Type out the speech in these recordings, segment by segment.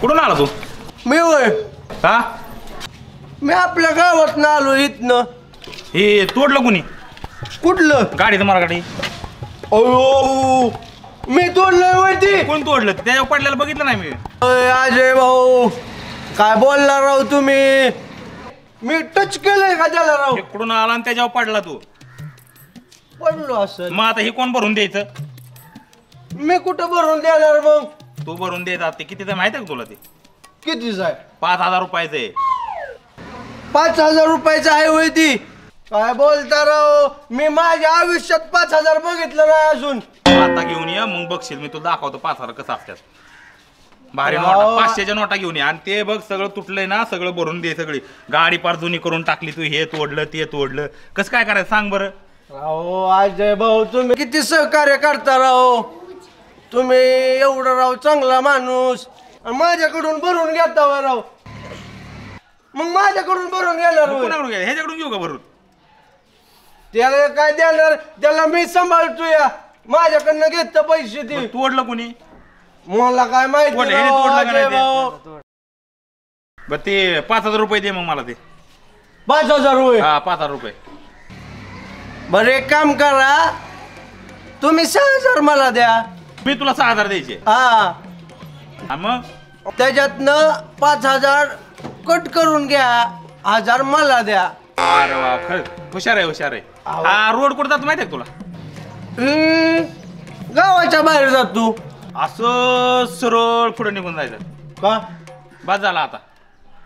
कुठून आला तू? मी होय हा मी आपल्या गावात आलो इथनं. हे तोडलं कुणी? कुठलं? गाडी तुम्हाला गाडी अयो मी तोडलंय वरती. कोण तोडलं? त्याच्यावर पडलेलं बघितलं नाही मी. अजय भाऊ काय बोलला राव तुम्ही? मी टच केलंय का त्याला राव? कुठून आला आणि त्याच्यावर पडला तू? पडलो असं. मग आता हे कोण भरून द्यायचं? मी कुठं भरून देणार मग? तू भरून द्यायचा. ते कितीचं माहिती आहे का तुला? ते कितीच आहे? 5,000 रुपयाचं आहे. 5,000 रुपयाचं आहे होय ती? काय बोलता राव? मी माझ्या आयुष्यात 5,000 बघितलं नाही अजून. आता घेऊन ये मग बघशील. मी तुला दाखवतो 5,000 कसं असतात. भारी नोटा 500च्या नोटा घेऊन ये. आणि ते बघ सगळं तुटलंय ना, सगळं भरून दे. सगळी गाडी पार जुनी करून टाकली तू. हे तोडलं ते तोडलं. कसं काय करायचं सांग बरं? राव अजय भाऊ तुम्ही किती सहकार्य करता राव. तुम्ही एवढं राव चांगला माणूस माझ्याकडून भरून घेता राव. मग माझ्याकडून भरून घेणार? कोणाकडून घ्या? ह्याच्याकडून घेऊ का भरून? त्याला काय देणार? त्याला मी सांभाळतो या. माझ्याकडनं घेत पैसे ते. तोडलं कोणी? मला काय माहिती बर ते 5,000 रुपये दे मग मला. ते 5,000 रुपये? हा 5,000 रुपये. बरं एक काम करा तुम्ही 6,000 मला द्या. मी तुला 6,000 द्यायचे. हा मग त्याच्यातनं 5,000 कट करून घ्या. 1,000 मला द्या. अरे वा खरं हुशार आहे हुशार आहे. हा रोड कुठं जातो माहिती आहे तुला? गावाच्या बाहेर जातो. असं सरळ पुढे निघून जायचं का? बाद झाला आता.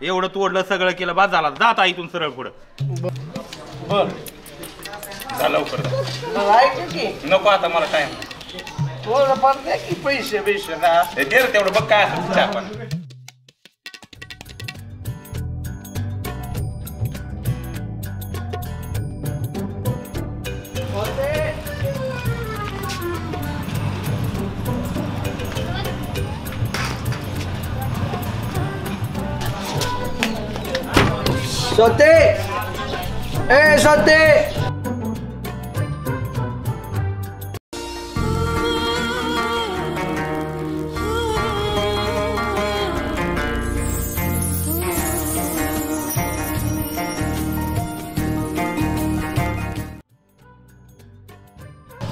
एवढं तोडलं सगळं केलं बाद झाला. जाता इथून सरळ पुढं. बर लवकर की नको आता मला टाइम. की पैसे पैसे ना दे रे तेवढं बघ काय असं आपण. सोते ए सोते.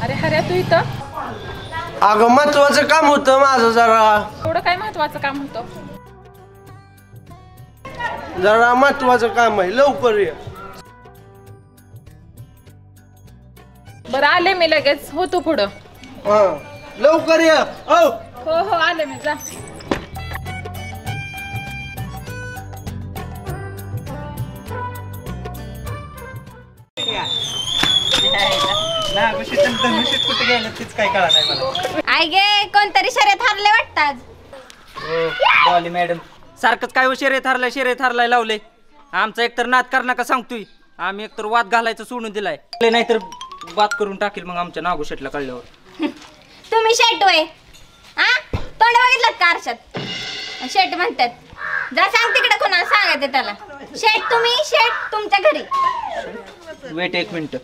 अरे हऱ्या तू इथं? अगं महत्वाचं काम होतं माझं जरा. एवढं काय महत्वाचं काम होतं? जरा महत्वाचं काम आहे. लवकर ये. बरं आले मी लगेच. हो तू पुढं. हा लवकर ये. हो हो आले मी. जा. आई गे कोणतरी शर्यत हारले वाटतात. डॉली मॅडम सारखंच काय शर्यत हारलाय लावले. आमचा एकतर नाद कर नका सांगतोय. आम्ही एकतर वाद घालायचं सोडून दिलाय. नाहीतर बात करून टाकेल मग आमच्या नागू शेटला कळल्यावर. तुम्ही शेट वय हा तोंड बघितलं का आरशात? शेट म्हणतात. जा सांग तिकडे कोणाला सांगायचं त्याला. शेट तुम्ही शेट तुमच्या घरी. वेट एक मिनिट.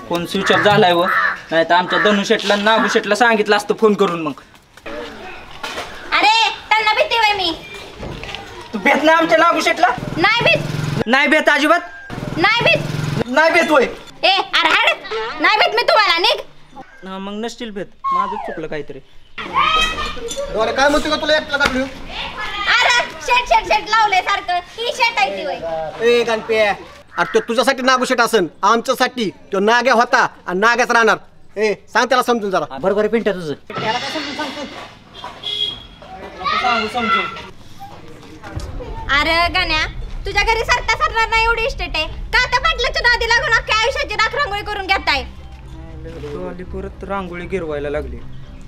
फोन स्विच ऑफ झालाय व नाही तर आमच्या धनु शेटला नागू शेटला सांगितलं असतं फोन करून. मग अरे त्यांना भीती वय मी. तू भेट ना आमच्या नागू शेटला? नाही भीत. नाही भेट अजिबात नाही भीत. नाही भेट होय. ए अरे हाड नाही भीत मी तुम्हाला. निघ. मग नसतील भेट. माझं चुकलं काहीतरी. काय म्हणतो का तुला एकटा काढू? अरे शेट शेट शेट लावलंय सारखं. ही शेट आहे ती वय. ए गणपे अरे तो तुझ्यासाठी नागुशेट असन. आमच्यासाठी तो नाग्या होता आणि नाग्याच राहणार. ए सांग त्याला समजून जरा. बरोबर आहे पिंट्या तुझं. अरे गाण्या तुझ्या घरी सरता सरणार नाही एवढी इस्टेट आहे का? त्या पाटलाच्या नादी लागून अख्ख्या आयुष्याची राखरांगोळी करून घेताय. परत रांगोळी गिरवायला लागली.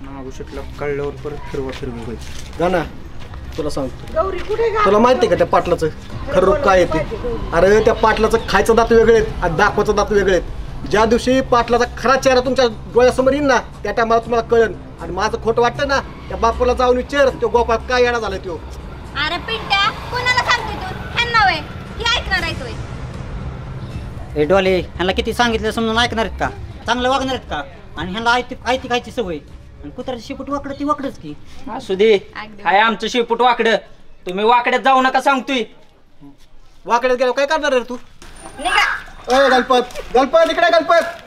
नागू शेटला कळल्यावर परत फिरवी होईल. गाणा तुला सांगतो. तुला माहिती का त्या पाटलाचं खरं रूप काय येते? अरे त्या पाटलाचं खायचं दात वेगळे आहेत आणि दाखवायचं दात वेगळे आहेत. ज्या दिवशी पाटलाचा खरा चेहरा तुमच्या डोळ्यासमोर येईल ना त्या टायमाला तुम्हाला कळेल. आणि माझं खोटं वाटतं ना त्या बापूला जाऊन विचार तो गोपाळ काय येणार झालाय तो. अरे पिंट्या कोणाला सांगते तू? ह्यांना वय ही ऐकणार आहे तोय. हे डोले ह्यांना किती सांगितलं समजून ऐकणार आहेत का? चांगलं वागणार आहेत का? आणि ह्यांना आयती खायची सवय. आणि कुत्र्याचं शेपूट वाकडं ती वाकडच की. असू दे, हाय आमचं शेपूट वाकडं. तुम्ही वाकड्यात जाऊ नका सांगतोय. वाकड्यात गेलो काय करणार रे तू? निघा. ए गणपत, गणपत इकडे गणपत.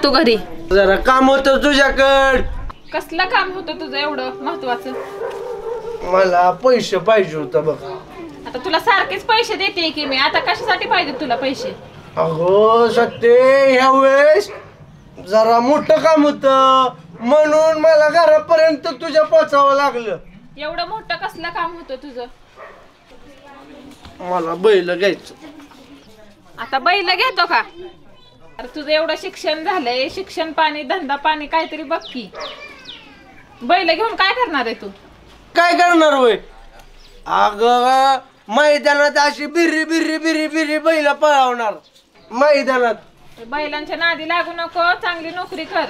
तू घरी जरा काम होतं तुझ्याकड. कसलं काम होतं तुझं एवढं महत्वाचं? मला पैसे पाहिजे होतं बघ. आता तुला सारखेच पैसे देते की मी. आता कशासाठी पाहिजे तुला पैसे? अगो सत्ते, ह्या वेळेस जरा मोठं काम होतं म्हणून मला घरापर्यंत तुझ्या पोचावं लागलं. एवढं मोठं कसलं काम होतं तुझं? मला बैल घ्यायचं. आता बैल घेतो का? अरे तुझं एवढं शिक्षण झालंय, शिक्षण पाणी धंदा पाणी काहीतरी बघ की. बैल घेऊन काय करणार आहे तू? काय करणार होय? अग मैदानात अशी बिरी बिरी बिरी बिरी बैल पळवणार मैदानात. बैलांच्या नादी लागू नको, चांगली नोकरी कर.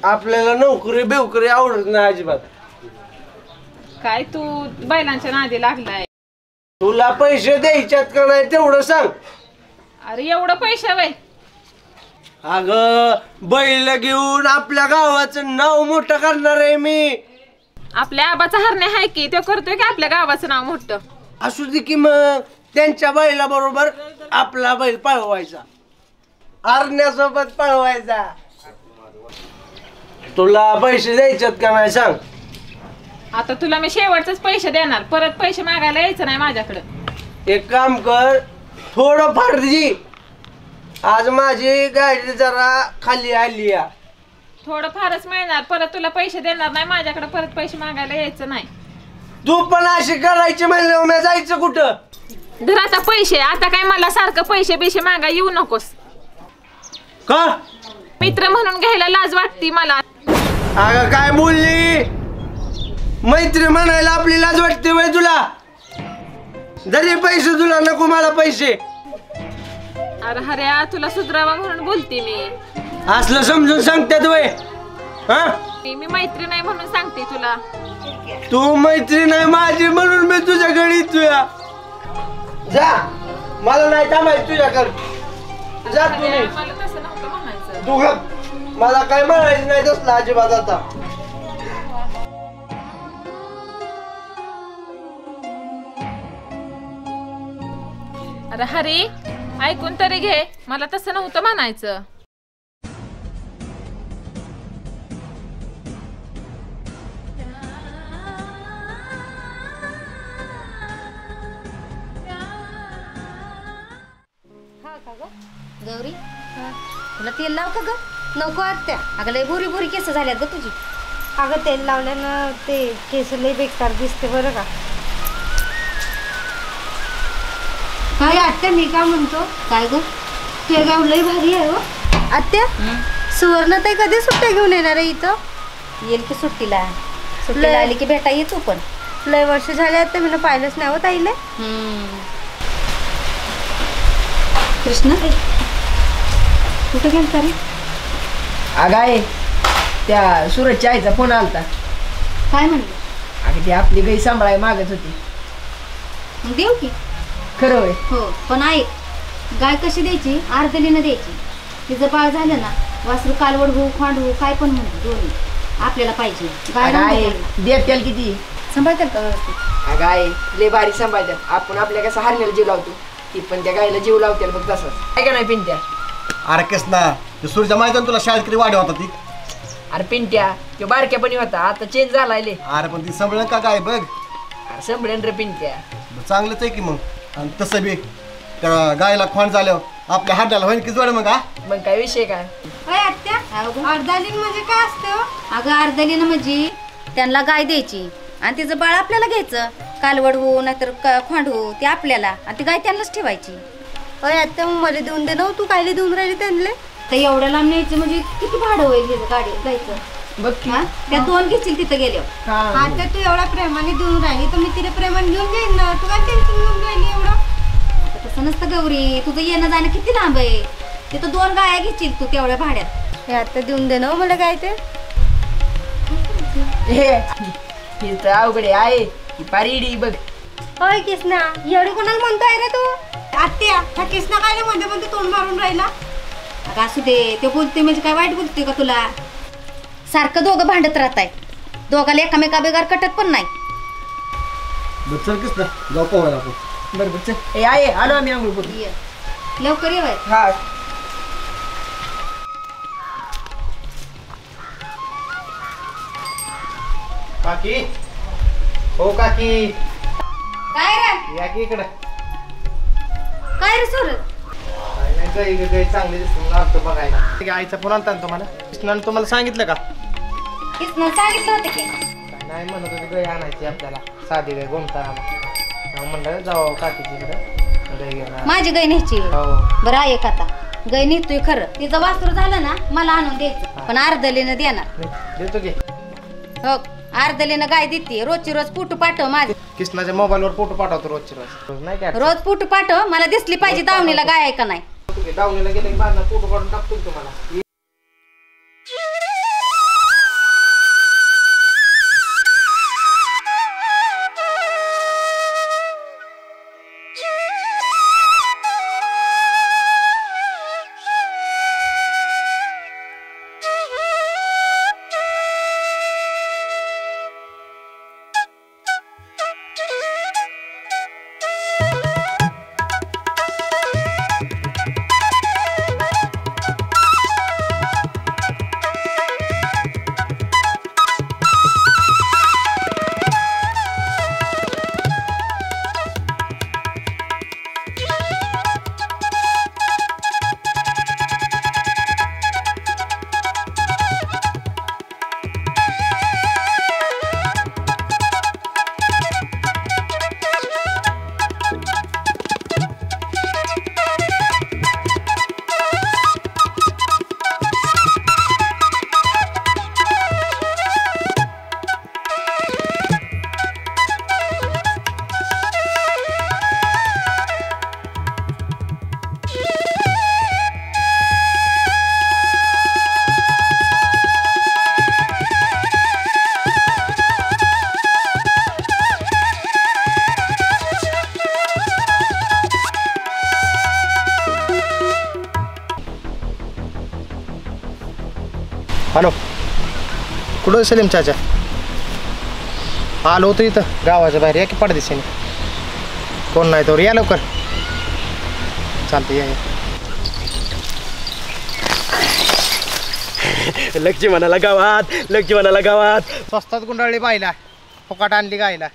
आपल्याला नोकरी बेवकरी आवडत नाही अजिबात. काय तू बैलांच्या नादी लागलाय? तुला पैसे द्यायच्यात का नाही तेवढं सांग. अरे एवढं पैसे वय? अग बैल घेऊन आपल्या गावाचं नाव मोठं करणार आहे मी. आपल्या आबाचा हरणे आहे की, तो करतोय की आपल्या गावाचं नाव मोठं. असू दे की मग त्यांच्या बैला बरोबर आपला बैल पळवायचा, हरण्यासोबत पळवायचा. तुला पैसे द्यायच्यात का नाही सांग. आता तुला मी शेवटचेच पैसे देणार, परत पैसे मागायला यायचं नाही माझ्याकडे. एक काम कर, थोडं फार दे. आज माझी गाडी जरा खाली आली या. थोडं फारच मिळणार, परत तुला पैसे देणार नाही माझ्याकडे, परत पैसे मागायला यायचं नाही. तू पण अशी करायची म्हणल्यावर मी जायचं कुठं? धर आता पैसे. आता काय मला सारखं पैसे बिशे मागा येऊ नकोस. का? मित्र म्हणून घ्यायला लाज वाटती मला. अगं काय बोलली? मैत्री म्हणायला आपली लाज वाटते वय तुला? जरी पैसे तुला नको मला पैसे. अरे हऱ्या तुला सुधरावा म्हणून बोलते मी. असलं समजून सांगतात वय? हा, मी मैत्री नाही म्हणून सांगते तुला. तू मैत्री नाही माझी म्हणून मी तुझ्याकडे तुया. जा, मला नाही थांबायचं तुझ्याकडे. जा तुम्ही. मला तसं नव्हतं म्हणायचं. तू गप. मला काय म्हणायचं नाही तसलं अजिबात आता. अरे हरी ऐकून तरी घे, मला तसं नव्हतं म्हणायचं. गौरी तुला तेल लाव का ग? नको आत्या. अगं लय भुरी भुरी केस झाल्यात ग तुझी. अगं तेल लावल्यानं ते केस लय बेकार दिसते बरं का. काय आत्या मी का म्हणतो, काय ग? ते गाव लय भारी आहे हो. आत्या सुवर्णताई कधी सुट्ट्या घेऊन येणार आहे इथं? येईल की सुट्टीला. सुट्टीला आली की भेटा ये तू पण. लय वर्ष झाले आता मी पाहिलंच नाही हो ताईले. कृष्ण कुठे गेलता रे? अगं आहे त्या सूरजच्या आईचा फोन आलता. काय म्हणलं? अगं ती आपली गाई सांभाळाय मागत होती. मग देऊ की. खरं होय? हो पण ऐक, गाय कशी द्यायची? अर्धलीनं द्यायची. तिचं बाळ झालं ना, वासरू कालवड होऊ खांड होऊ काय पण म्हणतो दोन्ही आपल्याला पाहिजे. गाय देत्याल किती सांभाळतात का व्यवस्थित? अगं आहे लय भारी सांभाळतात. आपण आपल्या कसं हरण्याला जीव लावतो, ती पण त्या गायला जीव लावते बघ तसंच. काय का नाही पिंट्या? अरे केस ना ते सूर्या माहिती ना तुला शाळेत किती वाढ होता ती. अरे पिंट्या तो बारक्यापणी होता, आता चेंज झालाय लय. अरे पण ती संभळण का काय बघ. अरे संभळेन रे पिंट्या. चांगलंच आहे की मग. आणि तसं बी त्या गायला खोंड झाल्यावर आपल्या हाताला होईन की जोड मग. हा मग काय विषय काय? अय आत्या अर्धालीन म्हणजे काय असते हो? अगं अर्धलीनं म्हणजे त्यांना गाय द्यायची आणि तिचं बाळ आपल्याला घ्यायचं. कालवड हो नाहीतर खोंड हो ते आपल्याला, आणि ती गाय त्यांनाच ठेवायची. अय आत्या मग मला देऊन दे ना. तू कायले देऊन राहिली त्यांना? तर एवढ्या लांब न्यायचं म्हणजे किती भाडं होईल तिचं गाडी जायचं? बघ की. हा त्या दोन घेशील तिथं गेल्यावर. आता तू एवढा प्रेमाने देऊन राहिली तर मी तिला प्रेमाने घेऊन जाईन ना. तू काय टेन्शन घेऊन राहिली एवढं? आता तसं नसतं गौरी, तुझं येणं जाणं किती लांब आहे. तिथं 2 गाया घेशील तू तेवढ्या भाड्यात. हे आता देऊन दे ना हो मला काय ते. हे तर अवघड आहे ही पारीडी बघ. होय किसना एवढी कोणाला म्हणतोय रे तू. आत्या ह्या किसना काय म्हणते तोंड मारून राहिला. अगं असू दे, ते बोलते म्हणजे काय वाईट बोलते का तुला. सारखं दोघं भांडत राहताय, दोघाला एकामेका बेगार कटत पण नाही. चल किसना जाऊ पोहायला आपण. बरोबर चल. आहे आलो आम्ही आंघोळ करू. ये. लवकर ये बाई. हा काकी हो काकी काय रे या की इकडे. काय रे सूरज. गाई चांगली दिसून लागतो बघायला. आईचा फोन आलता ना तुम्हाला. कृष्णाने तुम्हाला सांगितलं का? किसना सांगितलं होतं की. काय नाही म्हणत होती गाई आणायची आपल्याला, साधी गाई गोमता म्हणलं जाऊ काकीची इकडे गाई घेणार. माझी गाय न्यायची. हो बरं ऐक आता, गाय निघतोय खरं, तिचं वासरू झालं ना मला आणून द्यायचं, पण अर्धलीनं देणार. देतो की. हो अर्धलीनं गाय देते, रोजची रोज फोटो पाठव माझे. कृष्णाच्या मोबाईलवर फोटो पाठवतो रोजची रोज. नाही काय रोज फोटो पाठव, मला दिसली पाहिजे दावणीला गाय आहे का नाही. दावणीला गेले की बांधणार फोटो काढून टाकतो तुम्हाला. हॅलो कुठं सलीम चाचा? आलो होतो इथं गावाच्या बाहेर. या की पडदिशीने. कोण नाही तर या लवकर. चालतं या. लक्ष्मणाला गावात, लक्ष्मणाला गावात. स्वस्तात गुंडाळली बाईला, फुकाट आणली गायला.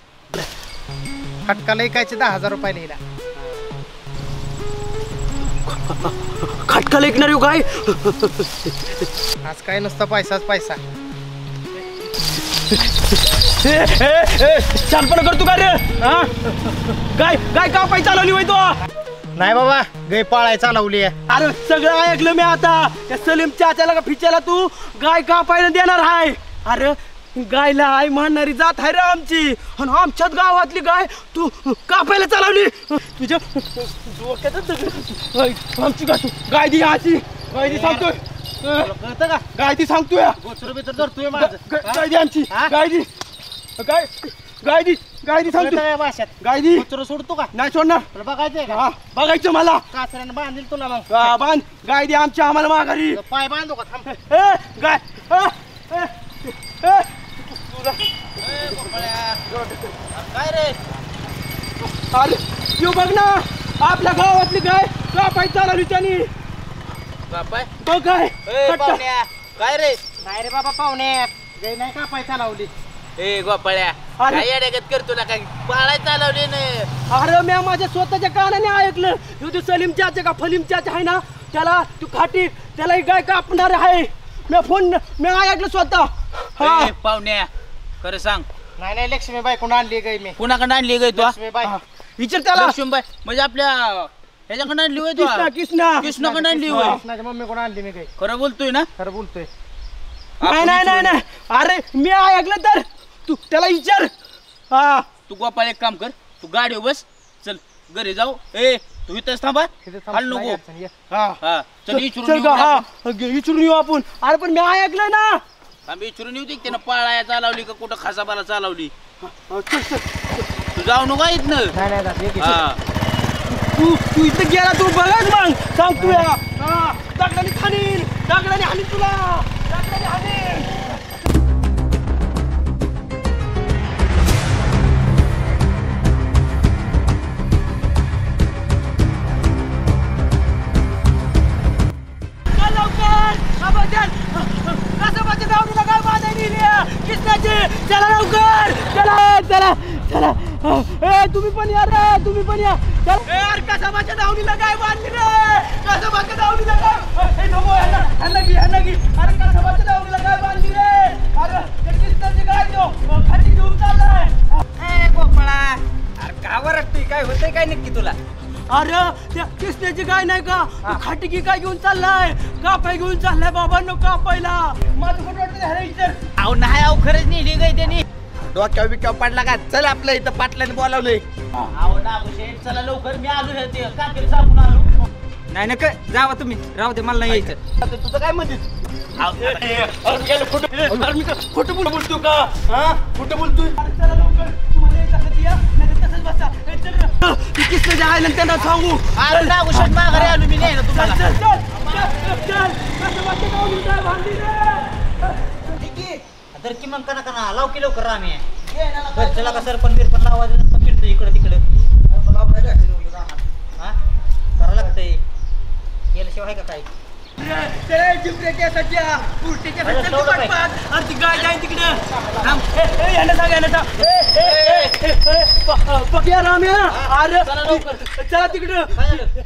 खटकाला ऐकायचे 10,000 रुपये लिहिला. खटका लेखणार काय? आज काय नुसतं पैसाच पैसा. शानपणा करतो का रे? काय काय का पाय चालवली होय तो? नाही बाबा, गाय पाळाय चालवली आहे. अरे सगळं ऐकलं मी आता. त्या सलीम चाच्याला का फिच्याला तू गाय कापायला देणार आहे? अरे गायला आई म्हणणारी जात आहे रे आमची, आणि आमच्याच गावातली गाय तू कापायला चालवली. तुझ्या आमची गाय दी आची गाय दी सांगतोय. कळतं का? गाय दी सांगतोय. धरतोय माझं. गाय दी आमची गाय दी गाय गाय दी गाय दी सांगतो काय भाषात? गाय दी सोडतो का? नाही सोडणार. तुला बघायचंय का? हा बघायचं मला. कासऱ्यानं बांधील तुला मग. हा, बांध गाय दी आमची आम्हाला माघारी. पाय बांधू का? थांब. गाय काय रे? अरे येऊ बघ ना, आपल्या गावातली गाय कापाय चालवली त्यांनी. बघ गाय कट्टा. काय रे? नाही रे बाबा पाहुणे, गाय नाही का पाय चालवली. ए गोपाळ्या अरे. काय अडगत करतो ना, काय पाळाय चालवले ना. अरे मी माझ्या स्वतःच्या कानाने ऐकलं. ह्यो सलीम चाचा का फलीम चाचा आहे ना, त्याला तू खाटी त्याला ही गाय कापणार आहे. मी ऐकलं स्वतः. हा ए, पाहुण्या खरं सांग, नाही नाही लक्ष्मीबाई कोण आणली गाय मी? कुणाकडे आणली गय तू? लक्ष्मीबाई. विचार त्याला. लक्ष्मीबाई म्हणजे आपल्या ह्याच्याकडे आणली होय तू? कृष्णाकडे आणली होय? कृष्णाच्या मम्मी कोण आणली मी गाय? खरं बोलतोय ना? खरं बोलतोय. नाही नाही नाही नाही. अरे मी ऐकलं तर तू त्याला विचार. हा तू गोपाळ एक काम कर, तू गाडीवर बस, चल घरी जाऊ. ए तू इथंच थांबा हल नको हा चल इचरून चल येऊ का हा आपण. इचरून येऊ आपण. अरे पण मी ऐकलंय ना. आम्ही इचरून येऊ दे त्यानं पाळाया चालवली का कुठं खासाबाला चालवली. चल चल तू जाऊ नको इथनं. हा तू इथं गेला तू बघाच मग सांग तू या दगडाने खाणीन दगडाने हाणीन तुला दगडाने हाणीन. चला लवकर चला चला चला ए तुम्ही पण या रे तुम्ही पण या चला. यार कसबाच्या दावणीला काय बांधली रे कसबाच्या दावणीला काय ए थांबो ह्यांना की अरे कसबाच्या दावणीला काय बांधली रे अरे ते किस्ताची गाय तो खाली घेऊन चाललाय. ए गोपाळा अरे का वरटतोय काय होतंय काय नक्की तुला. अरे त्या किस्त्याची गाय नाही का खाटी की काय घेऊन चाललाय कापाय घेऊन चाललाय बाबांनो कापायला. माझं कुठं वाटतं ह्याला विचार. अहो नाही अहो खरंच नेली गाय त्यांनी. डोक्यावर बिक्यावर पडला का चल आपल्या इथं पाटलाने बोलावलंय. अहो नागुशेठ चला लवकर मी आलो हे ते काकीला सांगून आलो. नाही नका जावा तुम्ही राहू दे मला नाही यायचं. तुझं काय म्हणतेस खोटं बोलतो का हा खोटं बोलतोय. चला लवकर तुम्हाला यायचं असेल तर या नाही तसंच बसा. ती किस्त्याची आहे ना त्यांना सांगू. अरे नागुशेठ माघारी आलो मी नाही ना तुम्हाला. चल चल चल कसं वाटतं गावली काय भांडी रे. तर किमान कना लाव की लवकर आम्ही चला का सरपंच बिरपण लावायचं नसतं फिरतो इकडे तिकडे हा करा लागतंय याल्याशिवाय आहे का काय. चला तिकडं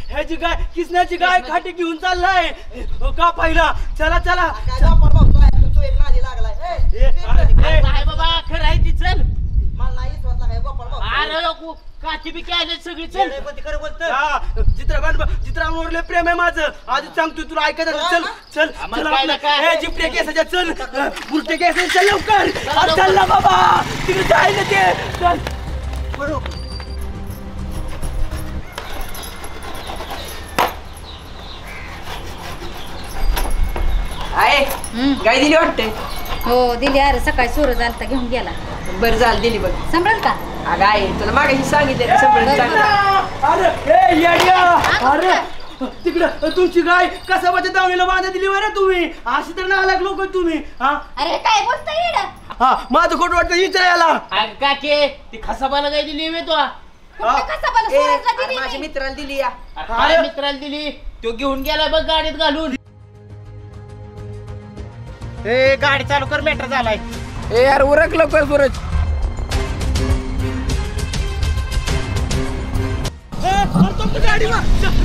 ह्याची गाय किसण्याची गाय खाटी घेऊन चाललाय का पाहिला. चला चला बाबा खरं आहे ती चल. अरे लोक काची बी काय सगळी चल. चित्रांवर प्रेम आहे माझं आधी सांगतोय तुला ऐकायचं. चल चल चल जिपटे केसाच्या चल बुरटे केसाच्या चल लवकर चल ना बाबा तिकडे जाय ना ते चल. आहे गाय दिली वाटते. हो दिली. अरे सकाळी सूरज आलता घेऊन गेला. बरं झालं दिली बघ. संभळल का अगं आहे तुला मागाशी सांगितलं अरे तिकडं तुमची गाय कसाबाच्या दावणीला बांधा दिली बरं तुम्ही. अशी तर नालायक लोक तुम्ही. हा अरे काय बोलतोय येडा. हा माझं खोटं वाटतं विचारायला. काके ती खसाबाला काय दिली वे तो. कसाबाला सूरजला दिली माझ्या नाही. मित्राला दिली या. काय मित्राला दिली तो घेऊन गेला बघ गाडीत घालून. ए गाडी चालू कर मॅटर झालाय. ए यार उरक लवकर सूरज.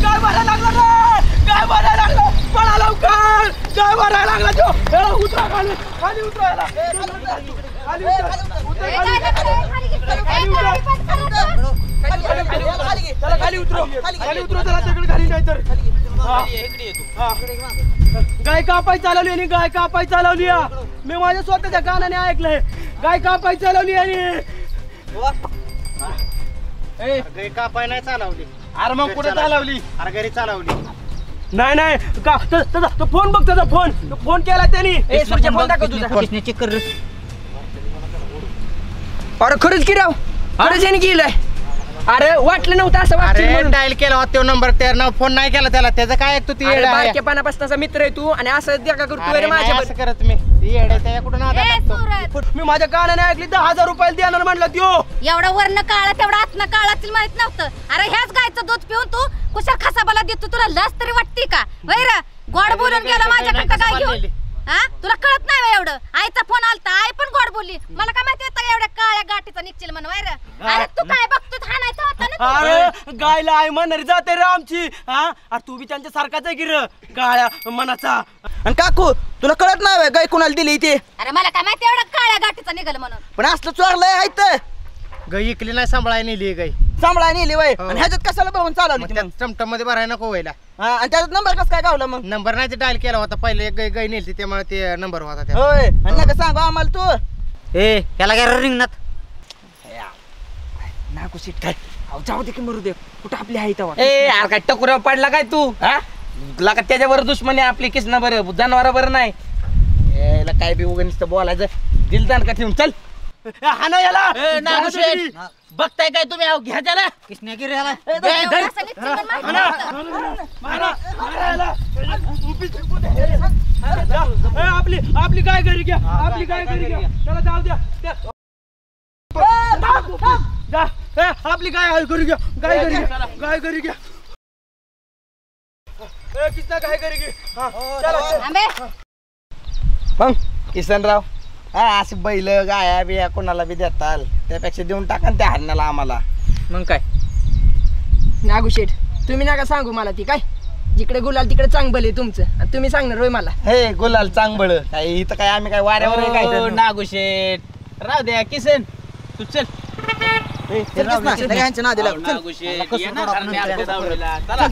गाय भरायला लागला गाय भरायला लागला पळा लवकर गाय भरायला लागला तो. उतरा खाली खाली उतरायला खाली उतरा त्याला तिकडे खाली नाही तर. गाय कापाय चालवली आणि गाय कापाय चालवली. मी माझ्या स्वतःच्या कानाने ऐकलंय गाय कापाय चालवली आणि गाय कापाय नाही चालवली. अरे मग कुठे चालवली. अरे घरी चालवली. नाही नाही का तो फोन बघ त्याचा फोन केला त्यांनी. चेक कर. अरे खरंच की राव खरंच याने केलंय. अरे वाटलं नव्हतं असं वाटलं. डायल केला होता तो नंबर त्या फोन नाही केला त्याला त्याचं काय तू ती बारकेपणापासून मित्र आहे तू आणि असं द्या का करतोय रे माझ्या. असं करत मी ती येडे त्या कुठून आला लागतो. मी माझ्या कानाने ऐकली 10,000 रुपयाला देणार म्हणला त्यो. एवढा वर्ण काळा तेवढा आतनं काळातील माहित नव्हतं. अरे ह्याच गायचं दूध पिऊन तू कुशल खसाबाला देतो. तुला लस तरी वाटते का वैर. गोड बोलून गेला माझ्याकडे काय घेऊन. हा तुला कळत नाही बा एवढं. आईचा फोन आलता आई पण गोड बोलली. मला काय माहिती होतं एवढ्या काळ्या गाठीचा निघशील म्हणून वैर. अरे तू काय बघतो हाणायचं होता ना. अरे गायला आई म्हणणारी जाते रे आमची. हा अरे तू बी त्यांच्या सारखाच आहे की र काळ्या मनाचा. आणि काकू तुला कळत नाही गाय कोणाला दिली ते. अरे मला काय माहिती एवढ्या काळ्या गाठीचा निघाल म्हणून. पण असलं चोरलंय आहे तर गाय इकली नाही सांभाळायला नेली गाय. सांभाळा नेली वय. आणि ह्याच्यात कशाला बघून चालवली. चमटम मध्ये भरायला नको व्हायला. हा आणि त्याचा नंबर कसं काय गावला मग. नंबर नाही डायल केला होता पहिले एक गाय नेली त्यामुळे ते नंबर होता त्या. होय आणि नका सांगू आम्हाला तू. ए त्याला काय रिंगणात नाकू सीट काय अहो, जाऊ दे की मरू दे कुठं आपली आहे तेव्हा ए यार काय टकुरा पडला काय तू हा तुला का त्याच्यावर दुश्मनी आपली किसना बरं जनावरा बरं नाही याला काय बी उगा नुसतं बोलायचं दिल जाण का ठेवून चल हा ना याला नागुशेठ बघताय काय तुम्ही अहो, घ्या त्याला कृष्णगिरी याला असं नीट चिकन माहिती नव्हतं. आपली काय घरी घ्या आपली काय घरी घ्या त्याला जाऊ द्या आपली काय घरी घ्या गाय घरी घ्या गाय घरी घ्या किसना गाय घरी घे आंबे मग किसनराव हा असे बैल गाया बिया कोणाला बी देताल त्यापेक्षा देऊन टाका ना त्या हरणाला आम्हाला मग काय नागुशेठ तुम्ही नका सांगू मला ती काय जिकडे गुलाल तिकडे चांगलं आहे तुमचं आणि तुम्ही सांगणार होय मला हे गुलाल चांगबळ काय इथं काय आम्ही काय वाऱ्यावर आहे काय नागुशेठ राहू द्या किसन तू चल नागुशेठ नागुशेठ येणार हरण्या आपल्या दावणीला. चला